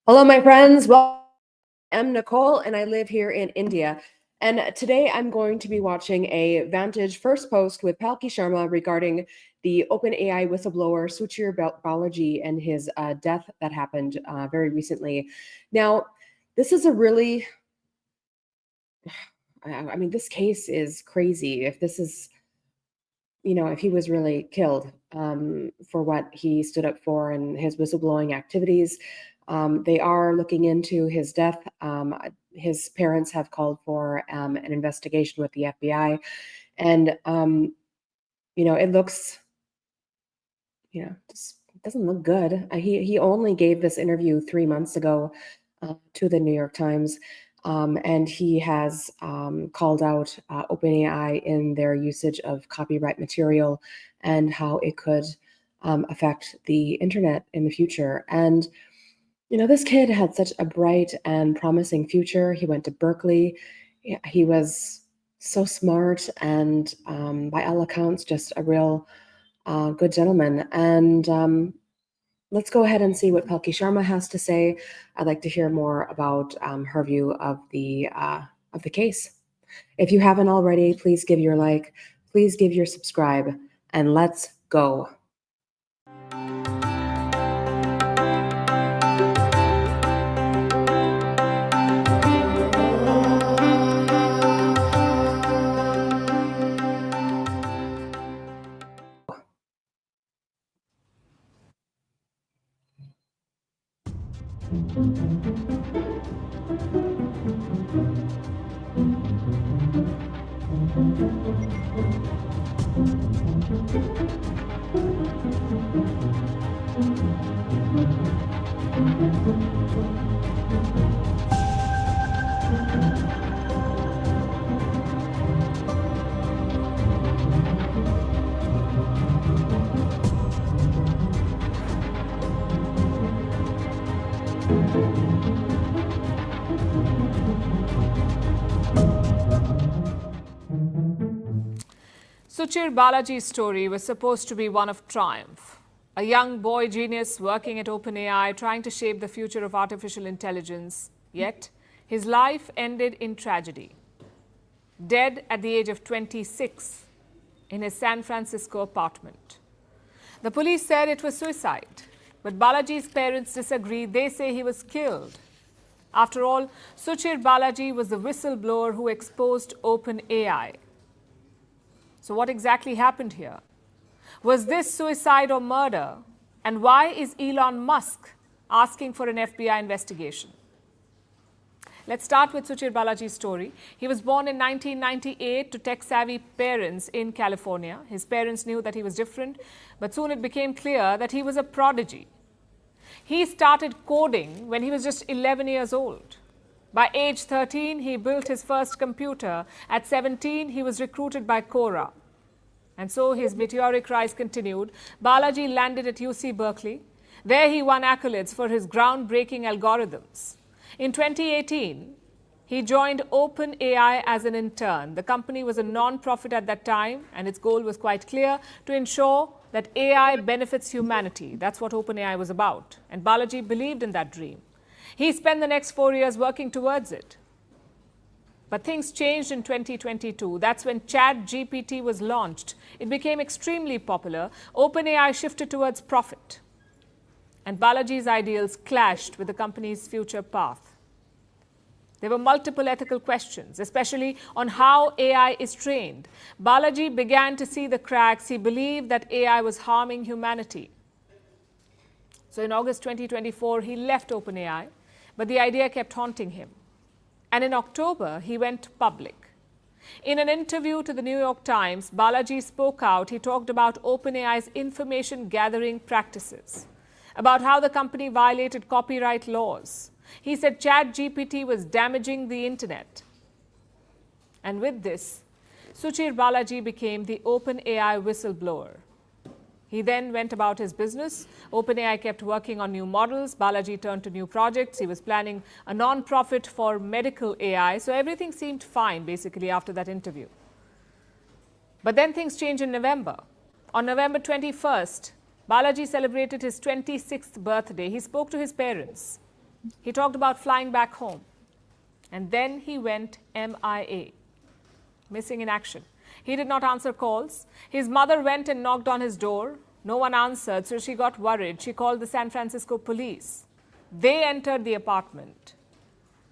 Hello, my friends. Well, I'm Nicole, and I live here in India. And today I'm going to be watching a Vantage first post with Palki Sharma regarding the OpenAI whistleblower Suchir Balaji and his death that happened very recently. Now, this is a really, I mean, this case is crazy. If this is, if he was really killed for what he stood up for and his whistleblowing activities. They are looking into his death. His parents have called for an investigation with the FBI. And, it looks, just doesn't look good. He only gave this interview 3 months ago to the New York Times. And he has called out OpenAI in their usage of copyright material and how it could affect the internet in the future. And, this kid had such a bright and promising future. He went to Berkeley. He was so smart and, by all accounts, just a real good gentleman. And let's go ahead and see what Palki Sharma has to say. I'd like to hear more about her view of the case. If you haven't already, please give your like, please give your subscribe, and let's go. Suchir Balaji's story was supposed to be one of triumph. A young boy genius working at OpenAI, trying to shape the future of artificial intelligence. Yet, his life ended in tragedy. Dead at the age of 26 in his San Francisco apartment. The police said it was suicide, but Balaji's parents disagree. They say he was killed. After all, Suchir Balaji was the whistleblower who exposed OpenAI. So what exactly happened here? Was this suicide or murder? And why is Elon Musk asking for an FBI investigation? Let's start with Suchir Balaji's story. He was born in 1998 to tech-savvy parents in California. His parents knew that he was different, but soon it became clear that he was a prodigy. He started coding when he was just 11 years old. By age 13, he built his first computer. At 17, he was recruited by Quora. And so his meteoric rise continued. Balaji landed at UC Berkeley. There he won accolades for his groundbreaking algorithms. In 2018, he joined OpenAI as an intern. The company was a non-profit at that time, and its goal was quite clear: to ensure that AI benefits humanity. That's what OpenAI was about. And Balaji believed in that dream. He spent the next 4 years working towards it. But things changed in 2022. That's when ChatGPT was launched. It became extremely popular. OpenAI shifted towards profit. And Balaji's ideals clashed with the company's future path. There were multiple ethical questions, especially on how AI is trained. Balaji began to see the cracks. He believed that AI was harming humanity. So in August 2024, he left OpenAI. But the idea kept haunting him. And in October, he went public. In an interview to the New York Times, Balaji spoke out. He talked about OpenAI's information gathering practices, about how the company violated copyright laws. He said ChatGPT was damaging the internet. And with this, Suchir Balaji became the OpenAI whistleblower. He then went about his business. OpenAI kept working on new models. Balaji turned to new projects. He was planning a non-profit for medical AI. So everything seemed fine, basically, after that interview. But then things changed in November. On November 21st, Balaji celebrated his 26th birthday. He spoke to his parents. He talked about flying back home. And then he went MIA, missing in action. He did not answer calls. His mother went and knocked on his door. No one answered, so she got worried. She called the San Francisco police. They entered the apartment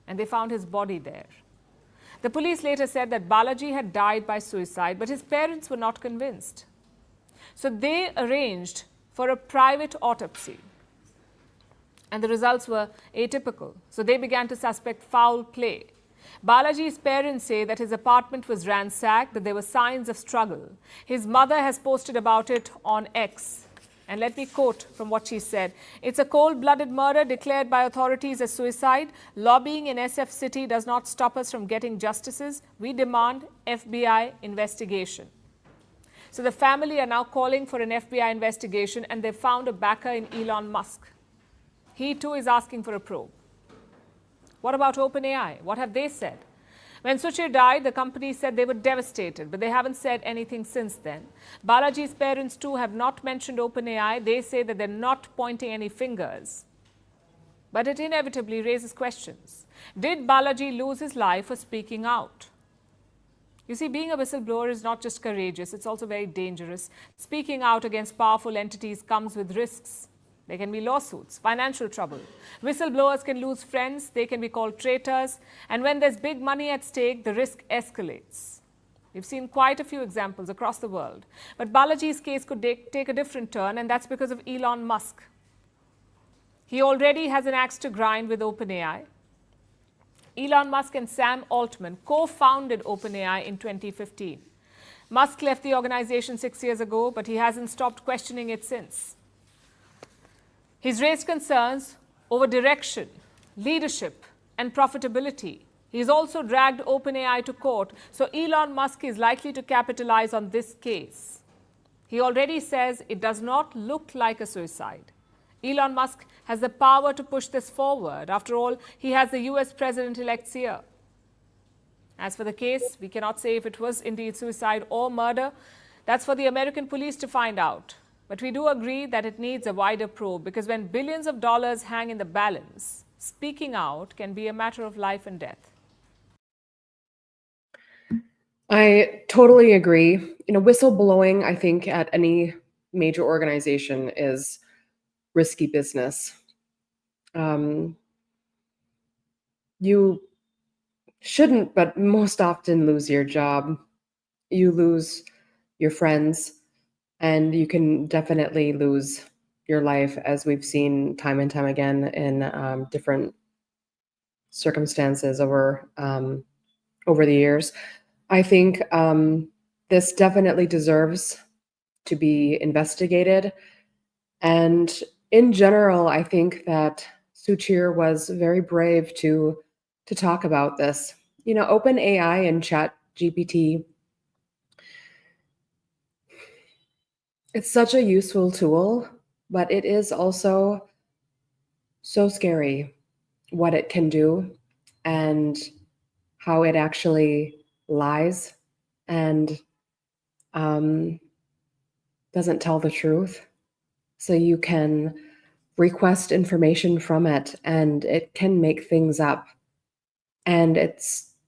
and they found his body there. The police later said that Balaji had died by suicide, but his parents were not convinced. So they arranged for a private autopsy. And the results were atypical. So they began to suspect foul play. Balaji's parents say that his apartment was ransacked, that there were signs of struggle. His mother has posted about it on X. And let me quote from what she said. It's a cold-blooded murder declared by authorities as suicide. Lobbying in SF City does not stop us from getting justices. We demand FBI investigation. So the family are now calling for an FBI investigation, and they've found a backer in Elon Musk. He too is asking for a probe. What about OpenAI? What have they said? When Suchir died, the company said they were devastated, but they haven't said anything since then. Balaji's parents too have not mentioned OpenAI. They say that they're not pointing any fingers. But it inevitably raises questions. Did Balaji lose his life for speaking out? You see, being a whistleblower is not just courageous, it's also very dangerous. Speaking out against powerful entities comes with risks. There can be lawsuits, financial trouble. Whistleblowers can lose friends, they can be called traitors, and when there's big money at stake, the risk escalates. We've seen quite a few examples across the world. But Balaji's case could take a different turn, and that's because of Elon Musk. He already has an axe to grind with OpenAI. Elon Musk and Sam Altman co-founded OpenAI in 2015. Musk left the organization 6 years ago, but he hasn't stopped questioning it since. He's raised concerns over direction, leadership, and profitability. He's also dragged OpenAI to court, so Elon Musk is likely to capitalize on this case. He already says it does not look like a suicide. Elon Musk has the power to push this forward. After all, he has the US president-elect's ear. As for the case, we cannot say if it was indeed suicide or murder. That's for the American police to find out. But we do agree that it needs a wider probe, because when billions of dollars hang in the balance, speaking out can be a matter of life and death. I totally agree. Whistleblowing, I think, at any major organization is risky business. You shouldn't, but most often lose your job. You lose your friends. And you can definitely lose your life, as we've seen time and time again in different circumstances over the years. I think this definitely deserves to be investigated. And in general, I think that Suchir was very brave to talk about this. OpenAI and ChatGPT, it's such a useful tool, but it is also so scary what it can do and how it actually lies and doesn't tell the truth. So you can request information from it and it can make things up. And it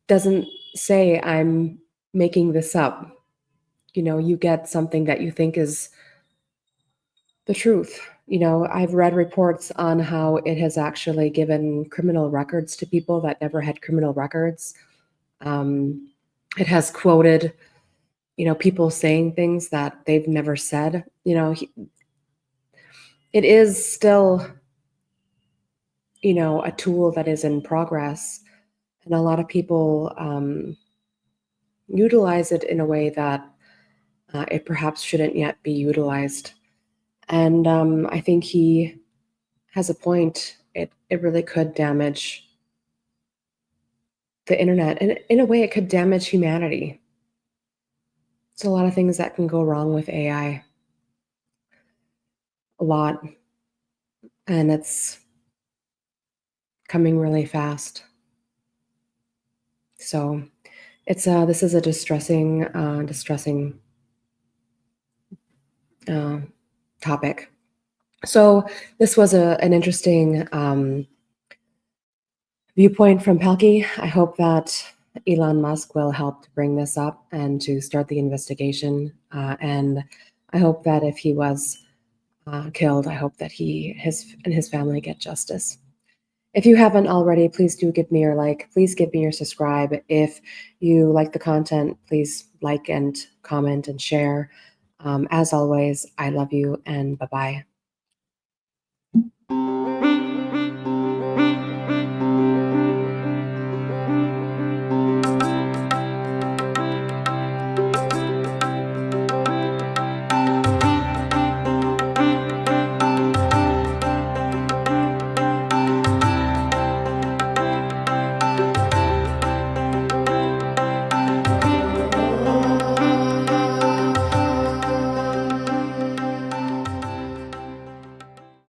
doesn't say, I'm making this up. You get something that you think is the truth. I've read reports on how it has actually given criminal records to people that never had criminal records. It has quoted, people saying things that they've never said. It is still, a tool that is in progress. And a lot of people utilize it in a way that it perhaps shouldn't yet be utilized. And I think he has a point. It really could damage the internet. And in a way, it could damage humanity. There's a lot of things that can go wrong with AI. A lot. And it's coming really fast. So this is a distressing topic. So this was an interesting viewpoint from Palki. I hope that Elon Musk will help to bring this up and to start the investigation. And I hope that if he was killed, I hope that his family get justice. If you haven't already, please do give me your like. Please give me your subscribe. If you like the content, please like and comment and share. As always, I love you and bye-bye.